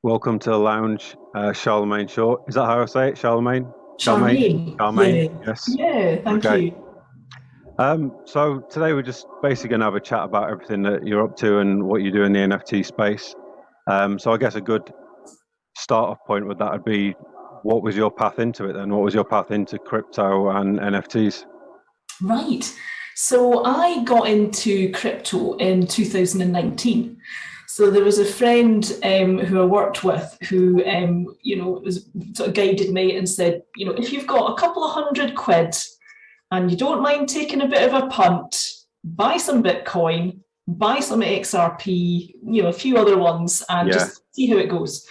Welcome to the lounge, Charlemagne Short. Is that how I say it? Charlemagne? Charmaine? Charmaine, Charmaine? yeah, Yes. yeah, thank Okay. you. So today we're just basically going to have a chat about everything that you're up to and what you do in the NFT space. So I guess a good start off point with that would be what was your path into it then? What was your path into crypto and NFTs? Right. So I got into crypto in 2019. So there was a friend who I worked with who, was sort of guided me and said, if you've got a couple of £100 and you don't mind taking a bit of a punt, buy some Bitcoin, buy some XRP, a few other ones, and Yeah. just see how it goes.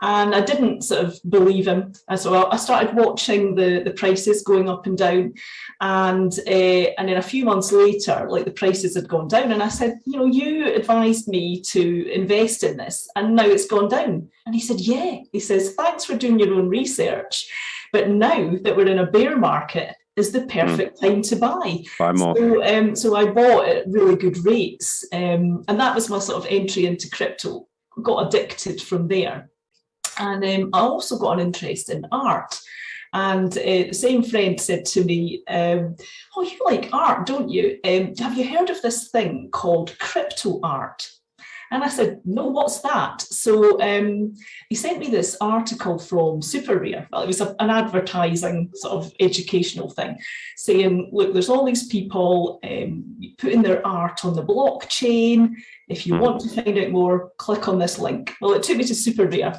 And I didn't sort of believe him. So I started watching the prices going up and down. And then a few months later, like the prices had gone down. And I said, you advised me to invest in this and now it's gone down. And he said, yeah. He says, thanks for doing your own research. But now that we're in a bear market, is the Mm. perfect time to buy. Buy more. So I bought at really good rates. And that was my sort of entry into crypto. Got addicted from there. And I also got an interest in art. And the same friend said to me, oh, you like art, don't you? Have you heard of this thing called crypto art? And I said, no, what's that? So he sent me this article from Super Rare. Well, it was an advertising sort of educational thing saying, look, there's all these people putting their art on the blockchain. If you want to find out more, click on this link. Well, it took me to Super Rare.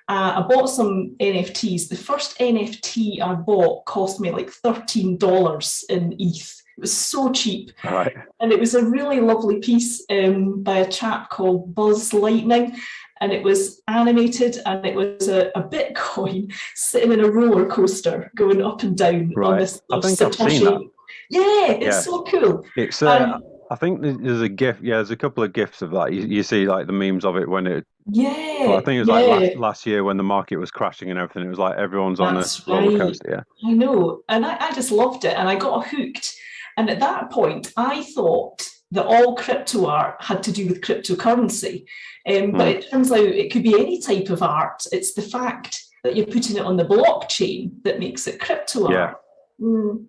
I bought some NFTs. The first NFT I bought cost me like $13 in ETH. It was so cheap. All right. And it was a really lovely piece by a chap called Buzz Lightning. And it was animated and it was a Bitcoin sitting in a roller coaster going up and down on Right. this I think I've seen that. Satoshi. Yeah, Yeah. it's so cool. It's And I think there's a gif. Yeah, there's a couple of gifs of that. You see like the memes of it when it. Well, I yeah, think it was like yeah, last year when the market was crashing and everything. It was like everyone's on a that's roller right. coaster. Yeah. I know. And I just loved it and I got hooked. And at that point, I thought that all crypto art had to do with cryptocurrency. But Mm, it turns out it could be any type of art. It's the fact that you're putting it on the blockchain that makes it crypto yeah. art. Mm.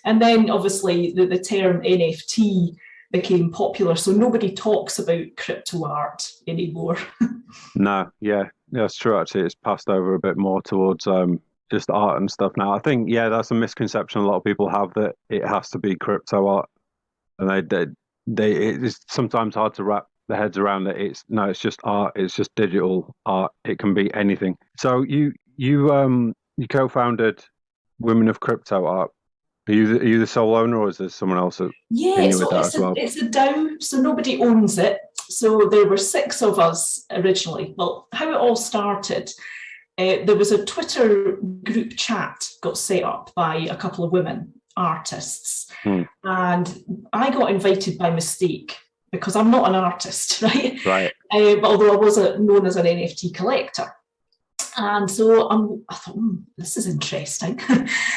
And then obviously the term NFT became popular. So nobody talks about crypto art anymore. No. Yeah. Yeah, that's true. Actually, it's passed over a bit more towards just art and stuff now. I think that's a misconception a lot of people have that it has to be crypto art, and they it's sometimes hard to wrap their heads around that. It's no, it's just art. It's just digital art. It can be anything. So you co-founded Women of Crypto Art. Are you the sole owner, or is there someone else in Yeah, you with so that as well? it's a DAO, so nobody owns it. So there were six of us originally. Well, how it all started, there was a Twitter group chat got set up by a couple of women artists, Hmm. and I got invited by mistake because I'm not an artist, right? Right. But although I was known as an NFT collector. And so I thought, this is interesting.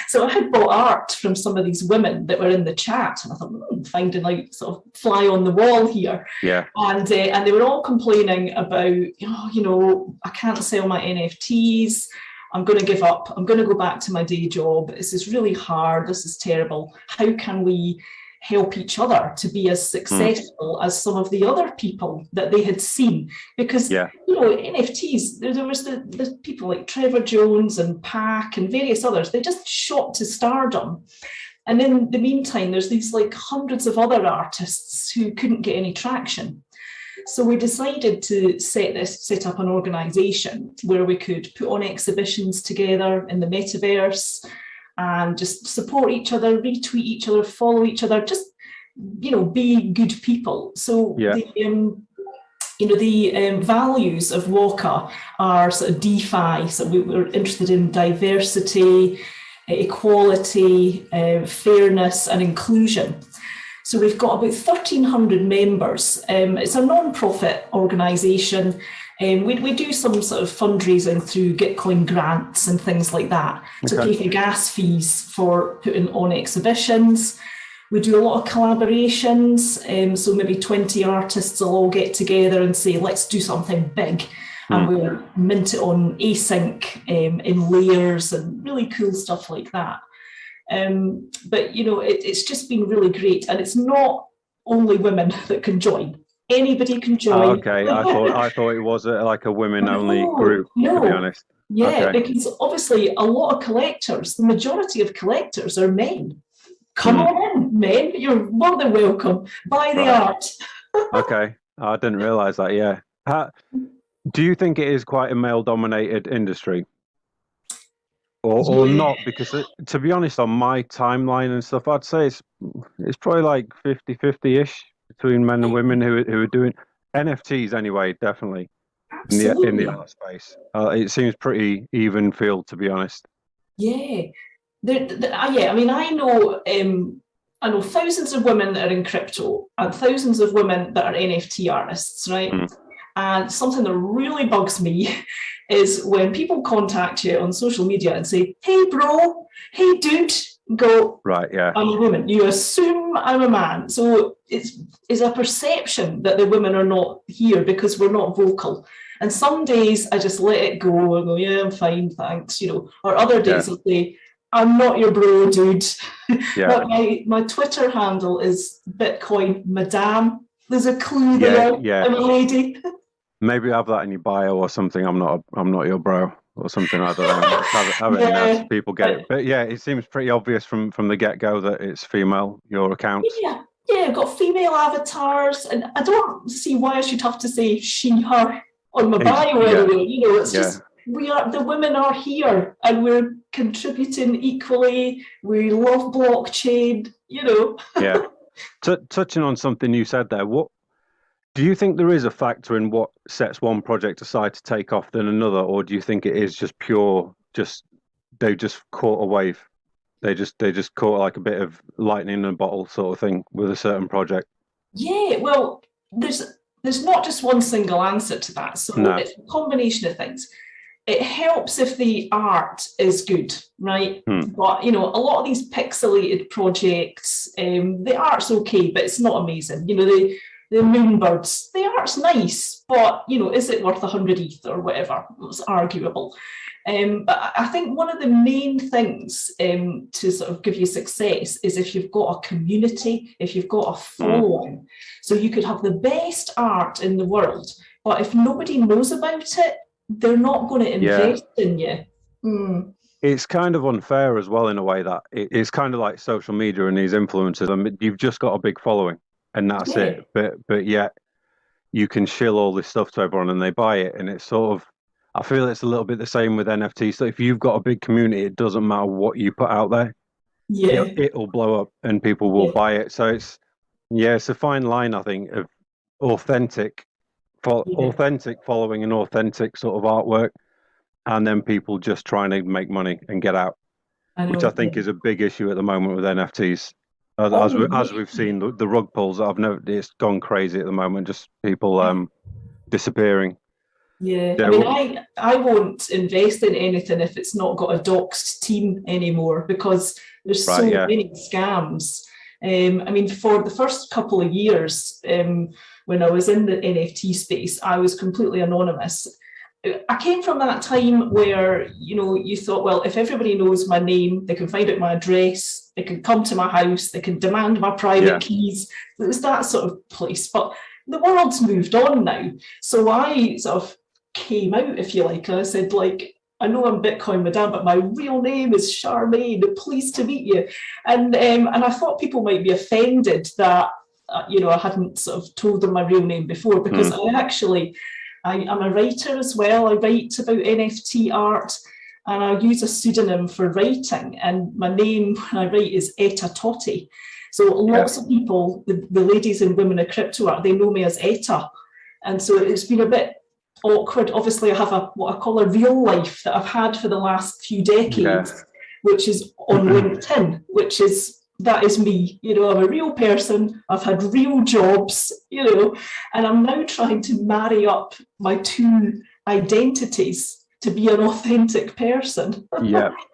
So I had bought art from some of these women that were in the chat, and I thought, finding out sort of fly on the wall here. Yeah. And they were all complaining about, I can't sell my NFTs. I'm going to give up. I'm going to go back to my day job. This is really hard. This is terrible. How can we help each other to be as Hmm. successful as some of the other people that they had seen? Because Yeah. NFTs, there was the people like Trevor Jones and Pack and various others. They just shot to stardom. And in the meantime, there's these like hundreds of other artists who couldn't get any traction. So we decided to set up an organization where we could put on exhibitions together in the Metaverse and just support each other, retweet each other, follow each other, just be good people. So Yeah. the values of Waka are sort of DeFi. So we were interested in diversity, equality, fairness, and inclusion. So we've got about 1,300 members. It's a non-profit organisation. We do some sort of fundraising through Gitcoin grants and things like that to Okay. pay for gas fees for putting on exhibitions. We do a lot of collaborations. So maybe 20 artists will all get together and say, let's do something big. and we'll mint it on async in layers and really cool stuff like that. But you know, it's just been really great, and it's not only women that can join. Anybody can join. Okay, I thought it was like a women-only group, to be honest. Yeah, okay. Because obviously a lot of collectors, the majority of collectors are men. Come on in, men. You're more than welcome. Buy the art. Okay, I didn't realize that. Yeah. Do you think it is quite a male-dominated industry? Or not? Because to be honest, on my timeline and stuff, I'd say it's probably like 50-50-ish between men and women who are doing NFTs anyway, definitely in the art space. It seems pretty even field, to be honest. Yeah. Yeah, I mean, I know thousands of women that are in crypto and thousands of women that are NFT artists, right? And something that really bugs me is when people contact you on social media and say, hey, bro, hey, dude, go, right, yeah. I'm a woman. You assume I'm a man. So it's a perception that the women are not here because we're not vocal. And some days I just let it go and go, yeah, I'm fine, thanks, you know. Or other days I'll say, I'm not your bro, dude. But my Twitter handle is Bitcoin Madame. There's a clue there. I'm a lady. Maybe have that in your bio or something. I'm not your bro or something. I don't know. Have it in there so people get it. But yeah, it seems pretty obvious from the get-go that it's female, your account. Yeah, I've got female avatars, and I don't see why I should have to say she, her on my bio anyway. You know, it's just the women are here and we're contributing equally. We love blockchain, you know. Yeah. Touching on something you said there, what do you think there is a factor in what sets one project aside to take off than another, or do you think it is just pure, they just caught a wave? They just caught like a bit of lightning in a bottle sort of thing with a certain project? Yeah, well, there's not just one single answer to that. So it's a combination of things. It helps if the art is good, right? But you know, a lot of these pixelated projects, the art's okay, but it's not amazing. You know, the Moonbirds, the art's nice, but you know, is it worth 100 ETH or whatever? It's arguable. But I think one of the main things to sort of give you success is if you've got a community, if you've got a following. So you could have the best art in the world, but if nobody knows about it, they're not going to invest in you. It's kind of unfair as well in a way that it's kind of like social media and these influencers. I mean, you've just got a big following and that's it. But yet you can shill all this stuff to everyone and they buy it. And it's sort of, I feel it's a little bit the same with NFTs. So if you've got a big community, it doesn't matter what you put out there. It'll blow up and people will buy it. So it's a fine line, I think, of authentic following and authentic sort of artwork, and then people just trying to make money and get out, which I think is a big issue at the moment with NFTs. As we've seen, the rug pulls that I've noticed, it's gone crazy at the moment. Just people disappearing. Yeah, I mean, I won't invest in anything if it's not got a doxed team anymore because there's so many scams. I mean, for the first couple of years, when I was in the NFT space, I was completely anonymous. I came from that time where, you know, you thought, well, if everybody knows my name, they can find out my address, they can come to my house, they can demand my private keys. It was that sort of place. But the world's moved on now. So I sort of came out, if you like, and I said, like, I know I'm Bitcoin Madame, but my real name is Charmaine. Pleased to meet you. And I thought people might be offended that, you know, I hadn't sort of told them my real name before because I'm a writer as well. I write about NFT art and I use a pseudonym for writing. And my name when I write is Etta. So lots of people, the ladies and women of crypto art, they know me as Etta. And so it's been a bit awkward. Obviously, I have what I call a real life that I've had for the last few decades, which is on LinkedIn, that is me. You know, I'm a real person. I've had real jobs, you know, and I'm now trying to marry up my two identities to be an authentic person.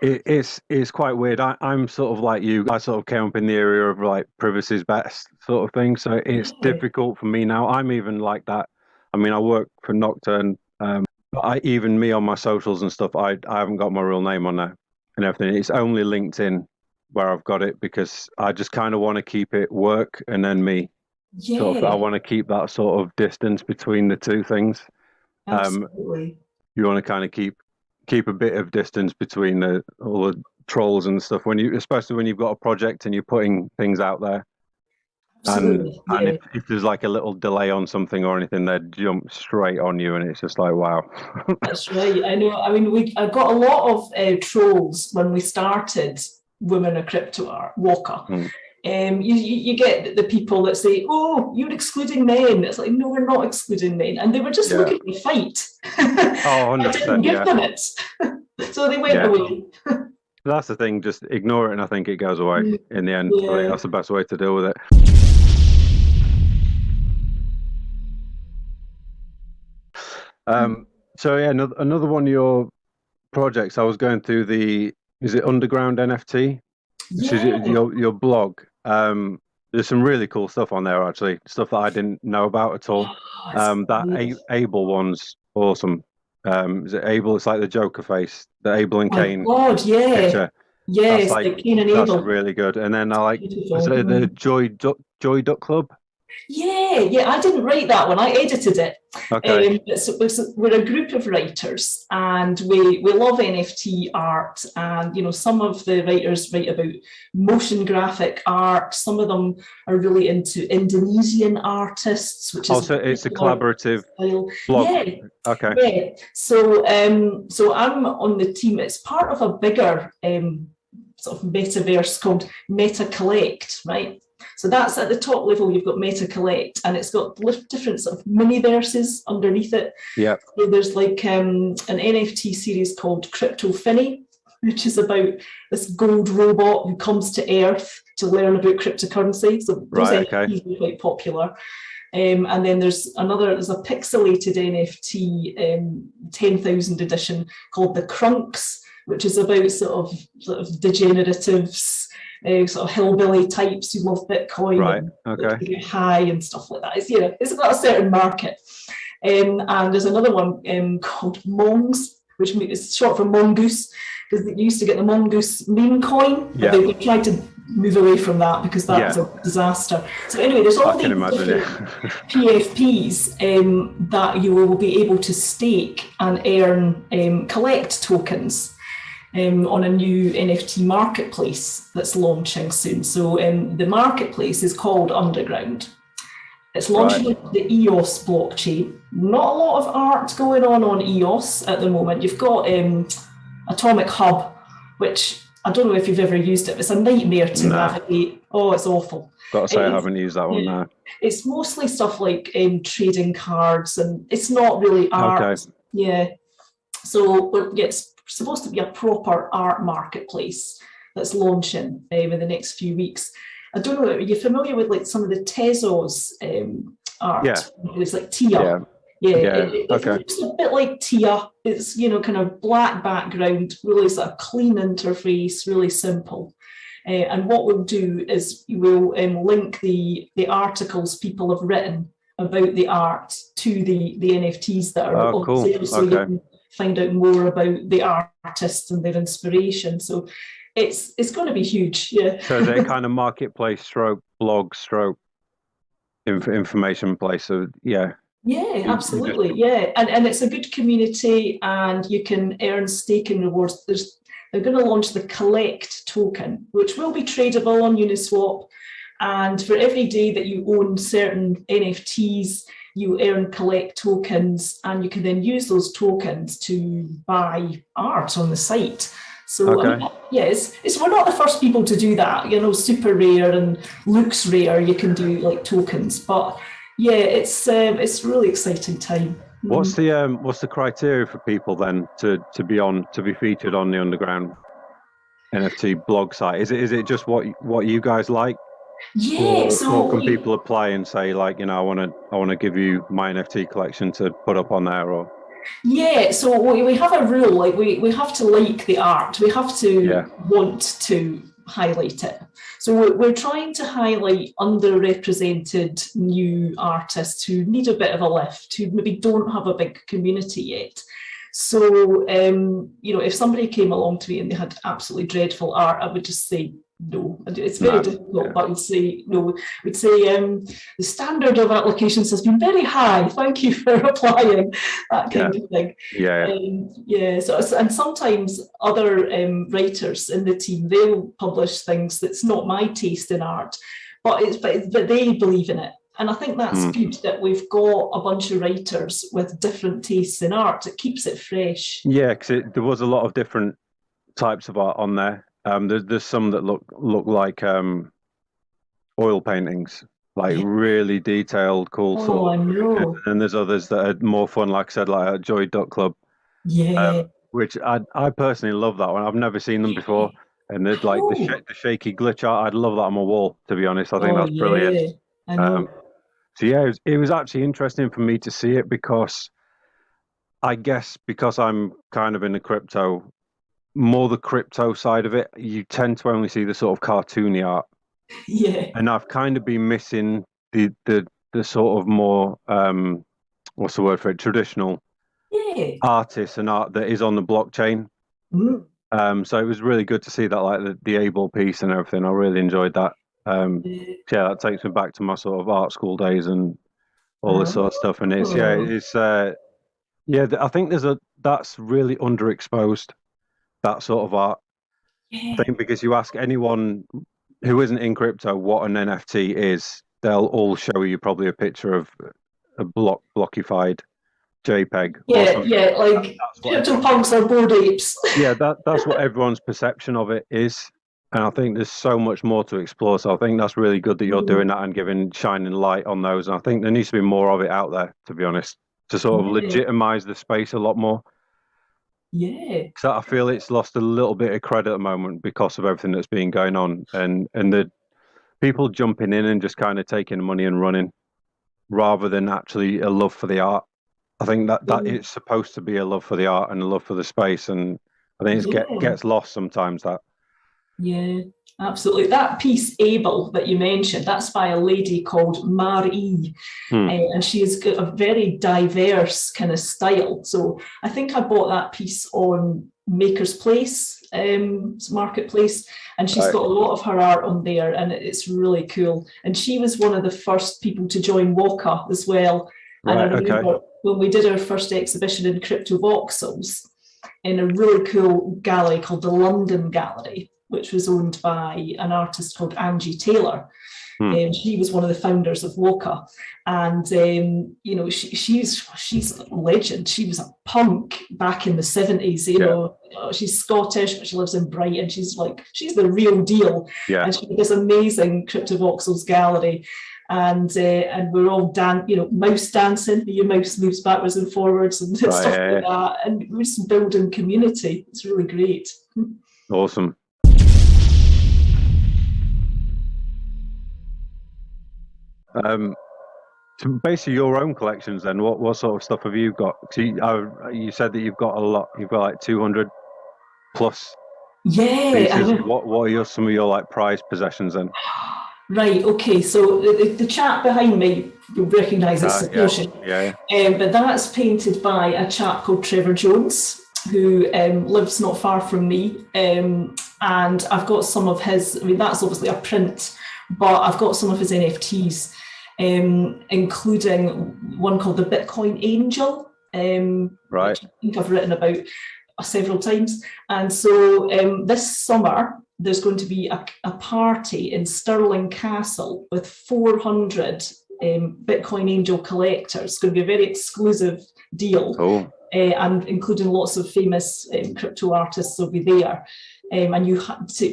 It's quite weird. I'm sort of like you. I sort of came up in the area of like privacy's best sort of thing. So it's difficult for me now. I'm even like that. I mean, I work for Nocturne, Even me on my socials and stuff, I haven't got my real name on there and everything. It's only LinkedIn where I've got it because I just kind of want to keep it work and then me. Sort of, I Yeah, want to keep that sort of distance between the two things. absolutely. You want to kind of keep a bit of distance between all the trolls and stuff when especially when you've got a project and you're putting things out there. Absolutely. And Yeah. if there's like a little delay on something or anything, they jump straight on you, and it's just like, wow. That's right. I know. I mean, I got a lot of trolls when we started Women of Crypto Art, Walker. Mm. You get the people that say, "Oh, you're excluding men." It's like, no, we're not excluding men, and they were just looking to fight. Oh, I didn't 100%, give them it, so they went away. That's the thing. Just ignore it, and I think it goes away in the end. I think Yeah. that's the best way to deal with it. So yeah, another one of your projects. I was going through is it Underground NFT, which is Yeah. your blog. There's some really cool stuff on there, actually, stuff that I didn't know about at all. Oh, it's That great. Abel one's awesome. Is it Abel? It's like the Joker face, the Abel and My Cain God, yeah. picture. That's Yes, like like Cain and that's Abel. really good. And then I like, was Beautiful. it the Joy Duck Club? Yeah, I didn't write that one. I edited it. Okay. We're a group of writers, and we love NFT art. And some of the writers write about motion graphic art. Some of them are really into Indonesian artists, which is Also, it's a collaborative style. blog. Yeah, Okay. yeah. So I'm on the team. It's part of a bigger sort of metaverse called Metacollect, right? So that's at the top level. You've got Metacollect, and it's got different sort of mini verses underneath it. Yeah. So there's like an NFT series called Crypto Finny, which is about this gold robot who comes to Earth to learn about cryptocurrency. So those NFTs are quite popular. And then there's a pixelated NFT 10,000 edition called the Crunks, which is about sort of degeneratives, sort of hillbilly types who love Bitcoin, Right. and Okay. get high and stuff like that. It's got a certain market. And there's another one called Mongs, which is short for Mongoose, because they used to get the Mongoose meme coin, but they tried to move away from that because that was a disaster. So anyway, there's all these different PFPs that you will be able to stake and earn collect tokens on a new NFT marketplace that's launching soon. So the marketplace is called Underground. It's launched with the EOS blockchain. Not a lot of art going on EOS at the moment. You've got Atomic Hub, which I don't know if you've ever used it. It's a nightmare to navigate. Oh, it's awful. Got to say, I haven't used that one now. It's mostly stuff like trading cards, and it's not really art. Okay. Yeah. So it's supposed to be a proper art marketplace that's launching in the next few weeks. I don't know, are you familiar with like some of the Tezos art? Yeah. It's like Tia. It looks a bit like Tia. It's, kind of black background, really sort of clean interface, really simple. And what we'll do is we'll link the articles people have written about the art to the NFTs that are on sale, so you can find out more about the artists and their inspiration. So it's going to be huge. Yeah. So they're kind of marketplace stroke blog stroke information place. So yeah. Yeah, absolutely. Yeah. And it's a good community, and you can earn staking rewards. They're going to launch the Collect token, which will be tradable on Uniswap. And for every day that you own certain NFTs, you earn Collect tokens, and you can then use those tokens to buy art on the site. So we're not the first people to do that. Super rare and looks rare. You can do like tokens, but yeah, it's a really exciting time. What's the criteria for people then to be featured on the Underground NFT blog site? Is it just what you guys like? Yeah. Or can people apply and say like, I want to give you my NFT collection to put up on there? Or yeah, so we have a rule, like we have to like the art. We have to want to highlight it. So we're trying to highlight underrepresented new artists who need a bit of a lift, who maybe don't have a big community yet. So, if somebody came along to me and they had absolutely dreadful art, I would just say, no. It's very difficult, but I would say, no. We'd say the standard of applications has been very high. Thank you for applying, that kind of thing. And sometimes other writers in the team, they'll publish things that's not my taste in art, but they believe in it. And I think that's good that we've got a bunch of writers with different tastes in art. It keeps it fresh. Yeah, because there was a lot of different types of art on there. There's some that look like oil paintings, like really detailed, cool sort. I know. And there's others that are more fun, like I said, like a Joy Duck Club. Yeah. Which I personally love that one. I've never seen them before. And there's like the shaky glitch art. I'd love that on my wall, to be honest. I think that's brilliant. I know. So yeah, it was actually interesting for me to see it because I guess because I'm kind of in the crypto side of it, you tend to only see the sort of cartoony art. Yeah. And I've kind of been missing the sort of more what's the word for it? Traditional artists and art that is on the blockchain. So it was really good to see that, like the Able piece and everything. I really enjoyed that. That takes me back to my sort of art school days and all this sort of stuff. And I think that's really underexposed, that sort of art. I think because you ask anyone who isn't in crypto what an NFT is, they'll all show you probably a picture of a blockified JPEG. Like CryptoPunks or Bored Apes. That's what everyone's perception of it is. And I think there's so much more to explore. So I think that's really good that you're doing that and shining light on those. And I think there needs to be more of it out there, to be honest, to sort of legitimize the space a lot more. Yeah. So I feel it's lost a little bit of credit at the moment because of everything that's been going on. And the people jumping in and just kind of taking the money and running rather than actually a love for the art. I think that it's supposed to be a love for the art and a love for the space. And I think it gets lost sometimes, that. Yeah, absolutely. That piece, Able, that you mentioned, that's by a lady called Marie. And she's got a very diverse kind of style. So I think I bought that piece on Maker's Place, Marketplace, and she's got a lot of her art on there, and it's really cool. And she was one of the first people to join Waka as well. And I remember when we did our first exhibition in Crypto Voxels in a really cool gallery called the London Gallery, which was owned by an artist called Angie Taylor. She was one of the founders of Waka. And, she's a legend. She was a punk back in the 70s, she's Scottish, but she lives in Brighton. She's the real deal. Yeah. And she had this amazing Crypto Voxels gallery. And we're all mouse dancing. Your mouse moves backwards and forwards and stuff like that. And we're just building community. It's really great. Awesome. So basically your own collections then, what sort of stuff have you got? You said that you've got a lot. You've got like 200 plus pieces. What are some of your like prized possessions then? Right, okay, so the chap behind me, you'll recognise it's Suppulsion. But that's painted by a chap called Trevor Jones, who lives not far from me. And I've got some of his, that's obviously a print, but I've got some of his NFTs, including one called the Bitcoin Angel, which I think I've written about several times. And so this summer, there's going to be a party in Stirling Castle with 400 Bitcoin Angel collectors. It's going to be a very exclusive deal, and including lots of famous crypto artists will be there. And you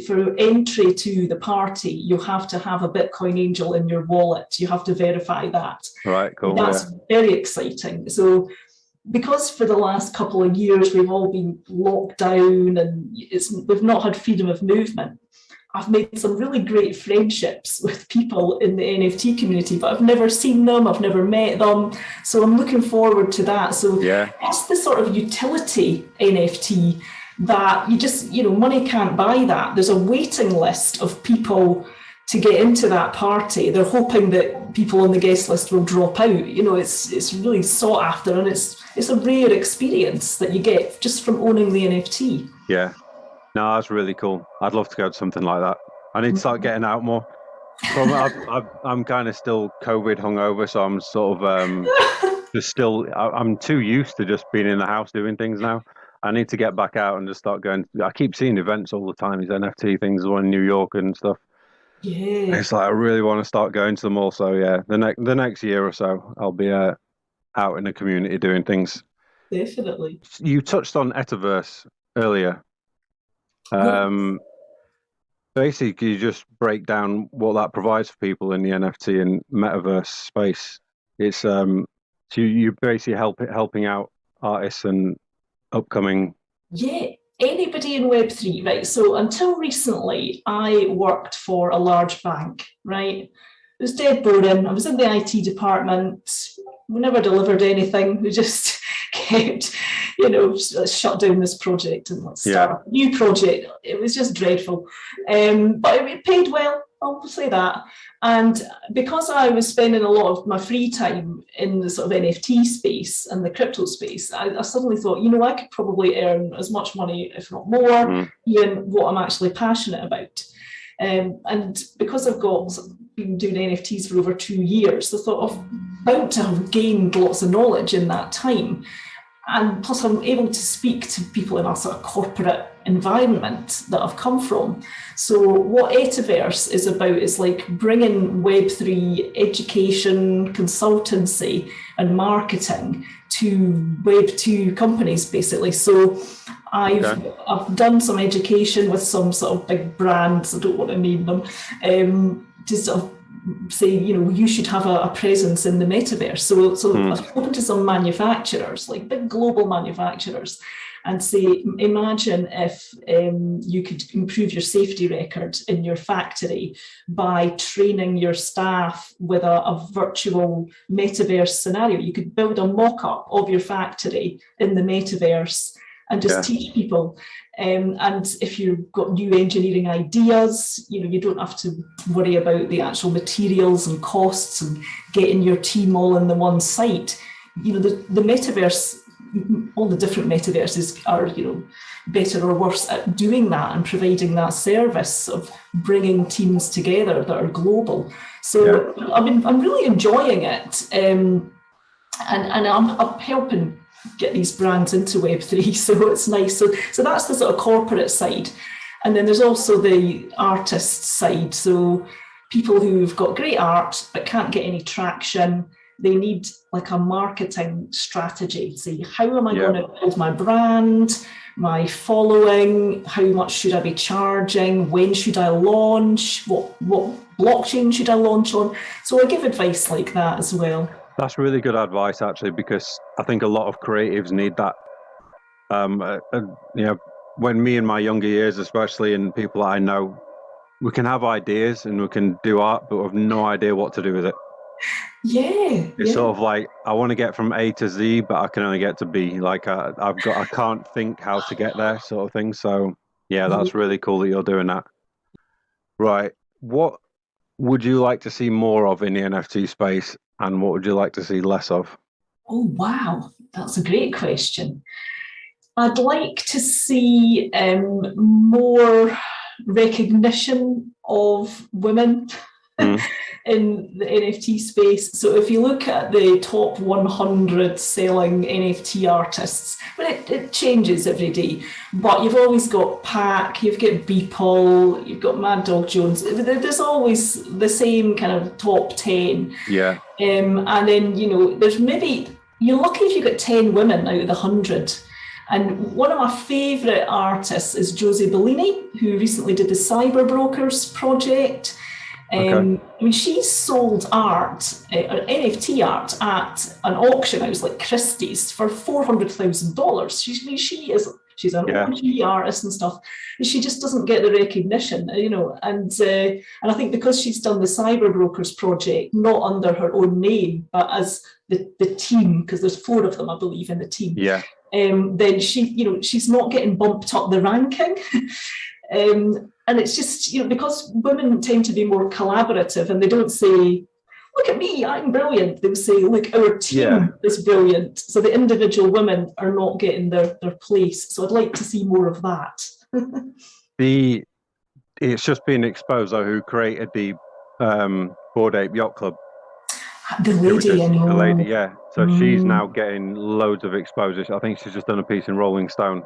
for entry to the party, you have to have a Bitcoin Angel in your wallet. You have to verify that. Right, cool. That's very exciting. So, because for the last couple of years we've all been locked down and we've not had freedom of movement, I've made some really great friendships with people in the NFT community, but I've never seen them, I've never met them. So I'm looking forward to that. So that's the sort of utility NFT that you just, money can't buy that. There's a waiting list of people to get into that party. They're hoping that people on the guest list will drop out. It's really sought after, and it's a rare experience that you get just from owning the NFT. Yeah, no, that's really cool. I'd love to go to something like that. I need to start getting out more. I'm kind of still COVID hungover, so I'm sort of I'm too used to just being in the house doing things now. I need to get back out and just start going. I keep seeing events all the time, these NFT things, one in New York and stuff. Yeah, It's like I really want to start going to them all. So yeah, the next year or so, I'll be out in the community doing things. definitely. You touched on Etiverse earlier. Yeah. Basically, can you just break down what that provides for people in the NFT and metaverse space? It's so you basically helping out artists and upcoming. Yeah, anybody in Web3, right? So until recently, I worked for a large bank, right? It was dead boring. I was in the IT department. We never delivered anything. We just kept, let's shut down this project and let's start a new project. It was just dreadful. But it paid well, I'll say that. And because I was spending a lot of my free time in the sort of NFT space and the crypto space, I suddenly thought, I could probably earn as much money, if not more, in what I'm actually passionate about. And because I've been doing NFTs for over 2 years, I thought I've bound to have gained lots of knowledge in that time. And plus I'm able to speak to people in a sort of corporate environment that I've come from. So what Etiverse is about is like bringing Web3 education, consultancy and marketing to Web2 companies, basically. So I've done some education with some sort of big brands, I don't want to name them, to sort of say, you should have a presence in the metaverse. So I've spoken to some manufacturers, like big global manufacturers, and say, imagine if you could improve your safety record in your factory by training your staff with a virtual metaverse scenario. You could build a mock-up of your factory in the metaverse and just teach people. And if you've got new engineering ideas, you don't have to worry about the actual materials and costs and getting your team all in the one site. The metaverse, all the different metaverses are, better or worse at doing that and providing that service of bringing teams together that are global. So I'm really enjoying it, and I'm helping get these brands into Web3, so it's nice. So that's the sort of corporate side. And then there's also the artist side. So people who've got great art but can't get any traction, they need like a marketing strategy. Say, how am I going to build my brand, my following? How much should I be charging? When should I launch? What blockchain should I launch on? So I give advice like that as well. That's really good advice, actually, because I think a lot of creatives need that. When me in my younger years, especially, and people that I know, we can have ideas and we can do art, but we have no idea what to do with it. Yeah, it's sort of like I want to get from A to Z, but I can only get to B. Like I can't think how to get there, sort of thing. So yeah, that's really cool that you're doing that. Right, what would you like to see more of in the NFT space, and what would you like to see less of? Oh, wow. That's a great question. I'd like to see more recognition of women in the NFT space. So if you look at the top 100 selling NFT artists, it changes every day, but you've always got Pac, you've got Beeple, you've got Mad Dog Jones. There's always the same kind of top 10. Yeah. And then, there's maybe, you're lucky if you get 10 women out of the 100. And one of my favourite artists is Josie Bellini, who recently did the Cyber Brokers project. She sold art, NFT art, at an auction house like Christie's for $400,000. She's an OG artist and stuff, and she just doesn't get the recognition, And I think because she's done the Cyber Brokers project, not under her own name, but as the team, because there's 4 of them, I believe, in the team. Yeah. then she's not getting bumped up the ranking. And it's just, because women tend to be more collaborative and they don't say, look at me, I'm brilliant. They'll say, look, our team is brilliant. So the individual women are not getting their place. So I'd like to see more of that. It's just been exposed, though, who created the Bored Ape Yacht Club. The lady, I know. The lady, yeah. So she's now getting loads of exposure. I think she's just done a piece in Rolling Stone.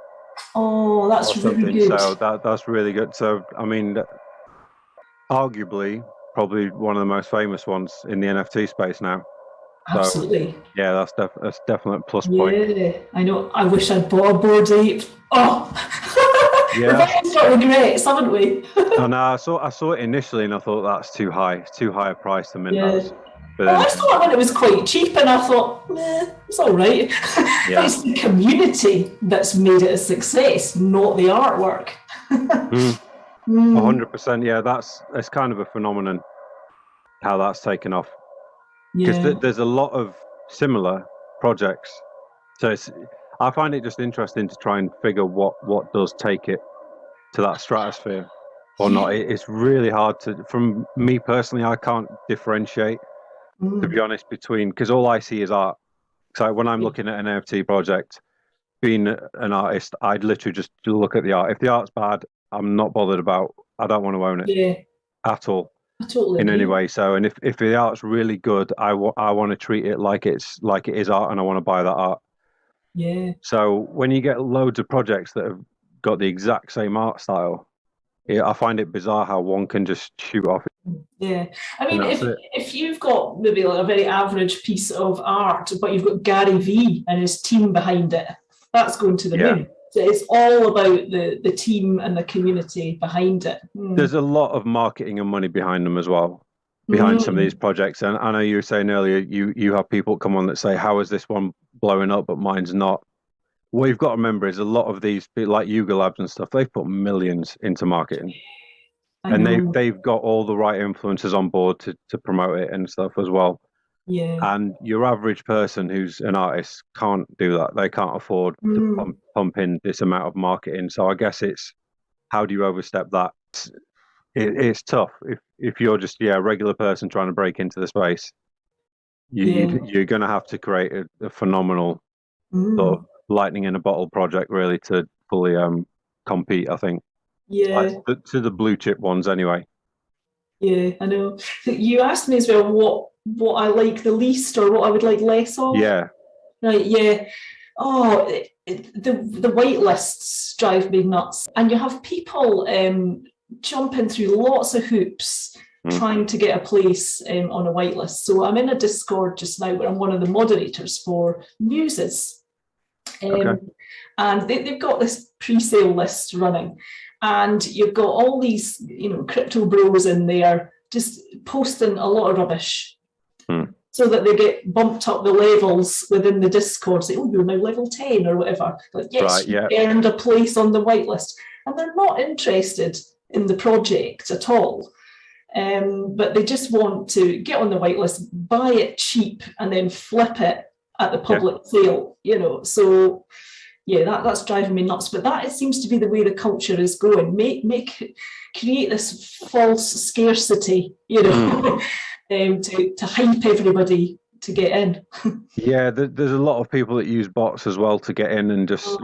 Oh, that's really good. So that's really good. So, I mean, arguably, probably one of the most famous ones in the NFT space now. Absolutely. So, yeah, that's definitely a plus point. Yeah, I know. I wish I'd bought a Bored Ape. Oh, yeah. We've got regrets, haven't we? No, I saw it initially and I thought that's too high. It's too high a price to mint those. But then, I saw it when it was quite cheap and I thought, it's all right. Yeah. It's the community that's made it a success, not the artwork. 100%. Yeah, it's kind of a phenomenon how that's taken off. Because there's a lot of similar projects. So I find it just interesting to try and figure what does take it to that stratosphere or not. It's really hard from me personally, I can't differentiate, to be honest, because all I see is art. So when I'm looking at an NFT project, being an artist, I'd literally just look at the art. If the art's bad, I'm not bothered about. I don't want to own it at all. I totally in agree. any way. So, and if the art's really good, I want to treat it like it is art, and I want to buy that art. Yeah. So when you get loads of projects that have got the exact same art style, I find it bizarre how one can just shoot off. Yeah, I mean, if you've got maybe like a very average piece of art, but you've got Gary V and his team behind it, that's going to the moon. So it's all about the team and the community behind it. There's a lot of marketing and money behind them as well, behind some of these projects. And I know you were saying earlier, you have people come on that say, how is this one blowing up, but mine's not? What you've got to remember is a lot of these, like Yuga Labs and stuff, they've put millions into marketing. And they've got all the right influencers on board to promote it and stuff as well. Yeah. And your average person who's an artist can't do that. They can't afford to pump in this amount of marketing. So I guess it's how do you overstep that? It's tough if you're just a regular person trying to break into the space. You're going to have to create a phenomenal sort of lightning in a bottle project really to fully compete. I think. Yeah. Like, to the blue chip ones anyway. Yeah, I know. You asked me as well what I like the least or what I would like less of. Yeah. Right, yeah. Oh, the wait lists drive me nuts. And you have people jumping through lots of hoops trying to get a place on a wait list. So I'm in a Discord just now where I'm one of the moderators for Muses. And they've got this pre-sale list running. And you've got all these, crypto bros in there just posting a lot of rubbish so that they get bumped up the levels within the Discord. Say, oh, you're now level 10 or whatever. Like, yes, you earned a place on the whitelist. And they're not interested in the project at all. But they just want to get on the whitelist, buy it cheap, and then flip it at the public sale, So... yeah, that's driving me nuts. But that seems to be the way the culture is going. Create this false scarcity, to hype everybody to get in. Yeah, there's a lot of people that use bots as well to get in and just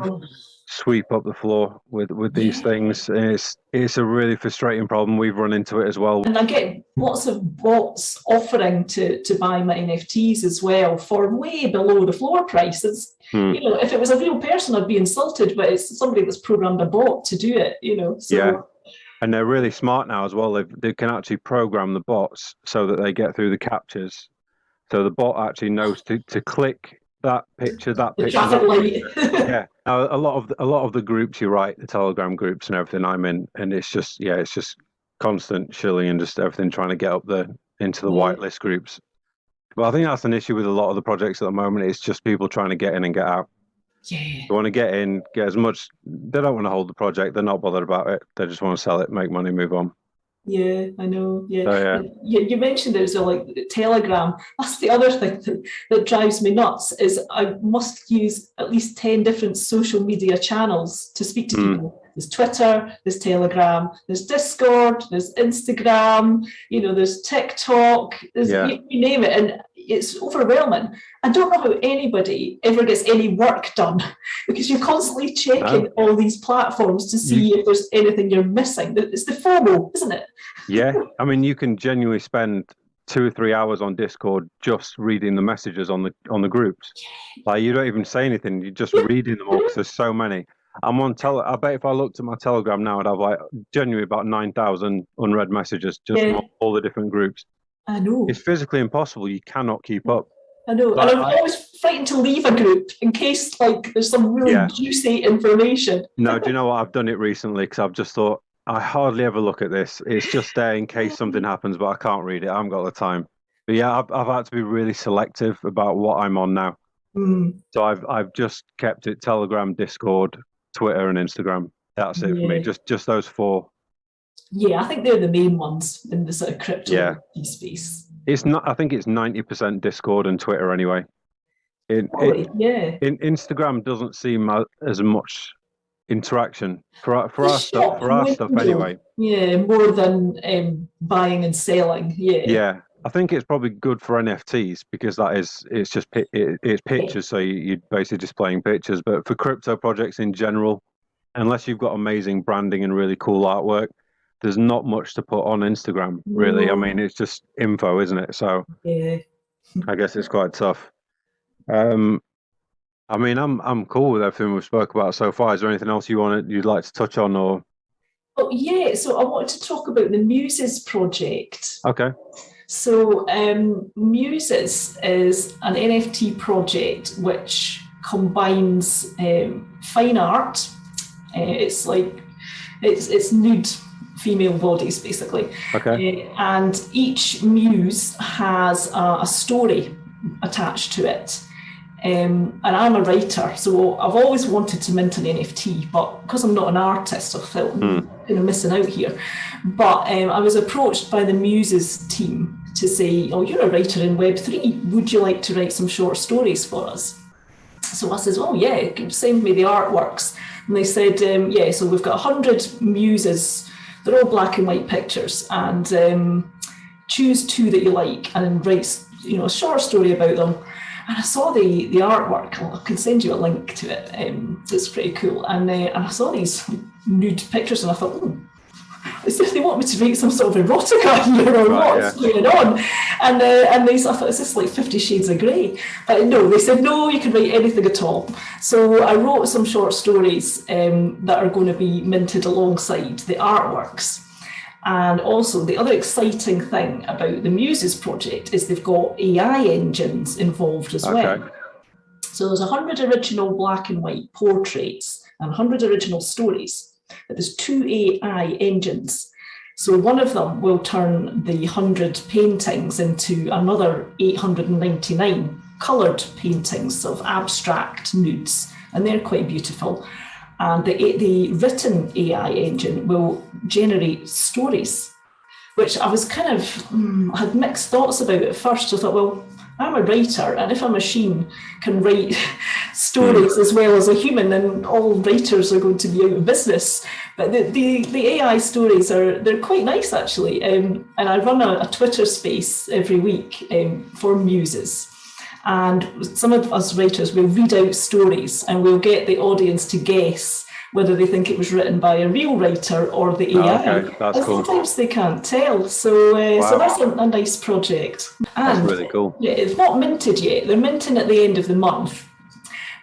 sweep up the floor with these things. And it's a really frustrating problem. We've run into it as well. And I get lots of bots offering to buy my NFTs as well for way below the floor prices. If it was a real person, I'd be insulted, but it's somebody that's programmed a bot to do it, So. Yeah, and they're really smart now as well. They can actually program the bots so that they get through the captures. So the bot actually knows to click that picture, that picture. Traffic light. Yeah. Now, a lot of the groups, you're right, the Telegram groups and everything I'm in, and it's just constant shilling and just everything trying to get up into the whitelist groups. But I think that's an issue with a lot of the projects at the moment. It's just people trying to get in and get out. Yeah. They want to get in, get as much. They don't want to hold the project. They're not bothered about it. They just want to sell it, make money, move on. Yeah, I know. Yeah, So yeah. you mentioned there's a like Telegram. That's the other thing that drives me nuts is I must use at least 10 different social media channels to speak to Mm. people. There's Twitter, there's Telegram, there's Discord, there's Instagram, there's TikTok, there's Yeah. you name it, and it's overwhelming. I don't know how anybody ever gets any work done because you're constantly checking all these platforms to see if there's anything you're missing. It's the FOMO, isn't it? Yeah, I mean, you can genuinely spend 2 or 3 hours on Discord just reading the messages on the groups. Like you don't even say anything; you're just reading them all because there's so many. I'm on I bet if I looked at my Telegram now, I'd have like genuinely about 9,000 unread messages just from all the different groups. I know. It's physically impossible. You cannot keep up. I know, and I'm always frightened to leave a group in case like there's some really juicy information. No, do you know what? I've done it recently because I've just thought I hardly ever look at this. It's just there in case something happens, but I can't read it. I haven't got the time. But yeah, I've had to be really selective about what I'm on now. So I've just kept it Telegram, Discord, Twitter, and Instagram. That's it for me. Just those four. Yeah, I think they're the main ones in the sort of crypto space. It's not. I think it's 90% Discord and Twitter anyway. In Instagram doesn't seem as much interaction for our stuff anyway. Yeah, more than buying and selling. Yeah, I think it's probably good for NFTs because it's just it's pictures, so you're basically displaying pictures. But for crypto projects in general, unless you've got amazing branding and really cool artwork, there's not much to put on Instagram, really. I mean, it's just info, isn't it? So I guess it's quite tough. I mean, I'm cool with everything we've spoke about so far. Is there anything else you'd like to touch on, or? Oh yeah, so I wanted to talk about the Muses project. Okay. So Muses is an NFT project which combines fine art. It's nude female bodies, basically. Okay. And each muse has a story attached to it. And I'm a writer, so I've always wanted to mint an NFT, but because I'm not an artist, I felt kind of missing out here. But I was approached by the Muses team to say, oh, you're a writer in Web3, would you like to write some short stories for us? So I said, oh yeah, send me the artworks. And they said, yeah, so we've got 100 muses, they're all black and white pictures, and choose 2 that you like and write a short story about them. And I saw the artwork. I can send you a link to it. It's pretty cool. And I saw these nude pictures, and I thought, as if they want me to write some sort of erotica here or what's going on. And I thought, is this like 50 Shades of Grey? But no, they said, no, you can write anything at all. So I wrote some short stories that are going to be minted alongside the artworks. And also the other exciting thing about the Muses project is they've got AI engines involved as well. So there's 100 original black and white portraits and 100 original stories, but there's 2 AI engines. So one of them will turn the 100 paintings into another 899 coloured paintings of abstract nudes, and they're quite beautiful. And the written AI engine will generate stories, which I was kind of had mixed thoughts about at first. I thought, well, I'm a writer, and if a machine can write stories as well as a human, then all writers are going to be out of business. But the AI stories they're quite nice actually, and I run a Twitter space every week for Muses. And some of us writers will read out stories and we'll get the audience to guess whether they think it was written by a real writer or the AI. Okay, that's cool. Sometimes they can't tell. So that's a nice project. And that's really cool. Yeah, it's not minted yet. They're minting at the end of the month.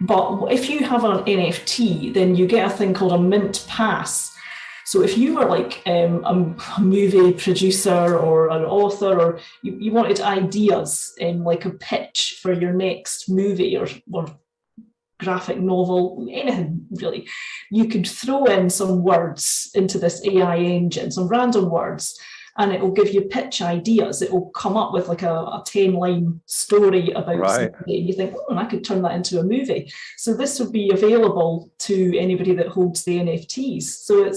But if you have an NFT, then you get a thing called a mint pass. So if you were like a movie producer or an author, or you wanted ideas in like a pitch for your next movie or graphic novel, anything really, you could throw in some words into this AI engine, some random words, and it will give you pitch ideas. It will come up with like a 10-line story about something. And you think, I could turn that into a movie. So this would be available to anybody that holds the NFTs. So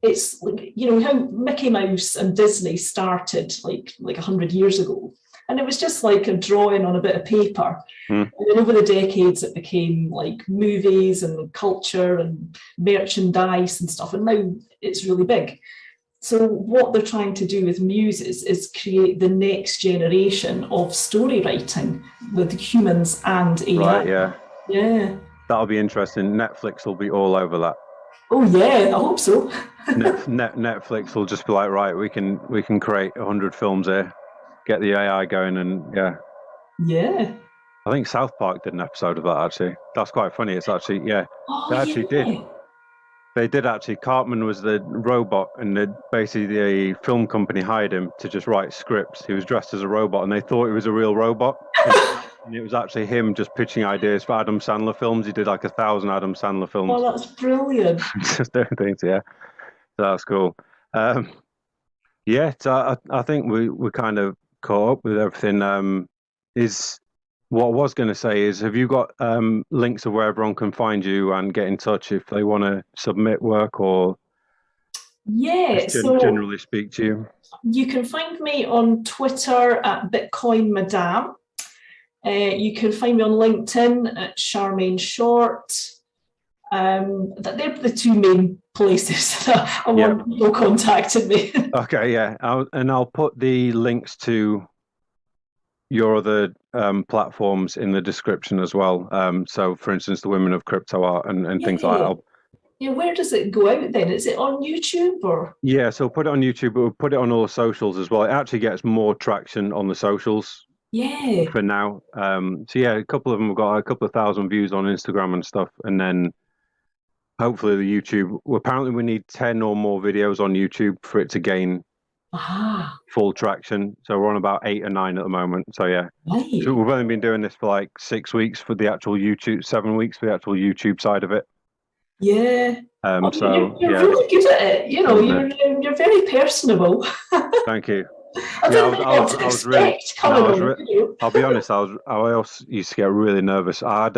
it's like, how Mickey Mouse and Disney started like 100 years ago. And it was just like a drawing on a bit of paper. Mm. And then over the decades, it became like movies and culture and merchandise and stuff. And now it's really big. So what they're trying to do with Muses is create the next generation of story writing with humans and AI. Right, yeah. Yeah. That'll be interesting. Netflix will be all over that. Oh yeah, I hope so. Netflix will just be like, right, we can create 100 films here, get the AI going, and yeah. Yeah. I think South Park did an episode of that actually. That's quite funny. It's actually, yeah, they actually did. They did actually. Cartman was the robot, and basically the film company hired him to just write scripts. He was dressed as a robot, and they thought he was a real robot. And it was actually him just pitching ideas for Adam Sandler films. He did like 1,000 Adam Sandler films. Oh, that's brilliant. Just doing things, yeah. So that's cool. Yeah, so I think we kind of caught up with everything. Is what I was going to say is, have you got links of where everyone can find you and get in touch if they want to submit work or generally speak to you? You can find me on Twitter at Bitcoin Madame. You can find me on LinkedIn at Charmaine Short. They're the two main places that I want people contacted me. Okay, yeah. I'll put the links to your other platforms in the description as well. So, for instance, the Women of Crypto Art and things like that. Yeah, where does it go out then? Is it on YouTube or? Yeah, so put it on YouTube, but we'll put it on all the socials as well. It actually gets more traction on the socials. Yeah. For now. So yeah, a couple of them have got a couple of thousand views on Instagram and stuff, and then hopefully the YouTube. Apparently, we need 10 or more videos on YouTube for it to gain full traction. So we're on about 8 or 9 at the moment. So yeah, so we've only been doing this for like 6 weeks for the actual YouTube, 7 weeks for the actual YouTube side of it. Yeah. So you're really good at it. You're very personable. Thank you. I didn't know what to expect coming on. I'll be honest. I also used to get really nervous. I had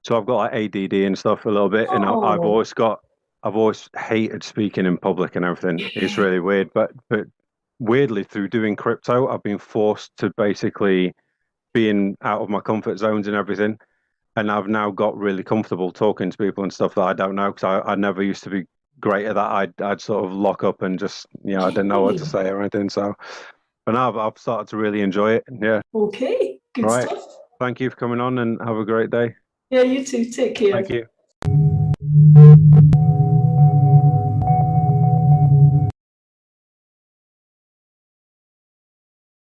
so I've got like ADD and stuff a little bit, and I've always hated speaking in public and everything. It's really weird, but weirdly through doing crypto, I've been forced to basically being out of my comfort zones and everything. And I've now got really comfortable talking to people and stuff that I don't know, because I never used to be great at that. I'd sort of lock up and just, I didn't know what to say or anything. So, but now I've started to really enjoy it. Yeah. Okay. Good stuff. Thank you for coming on and have a great day. Yeah, you too. Take care. Thank you.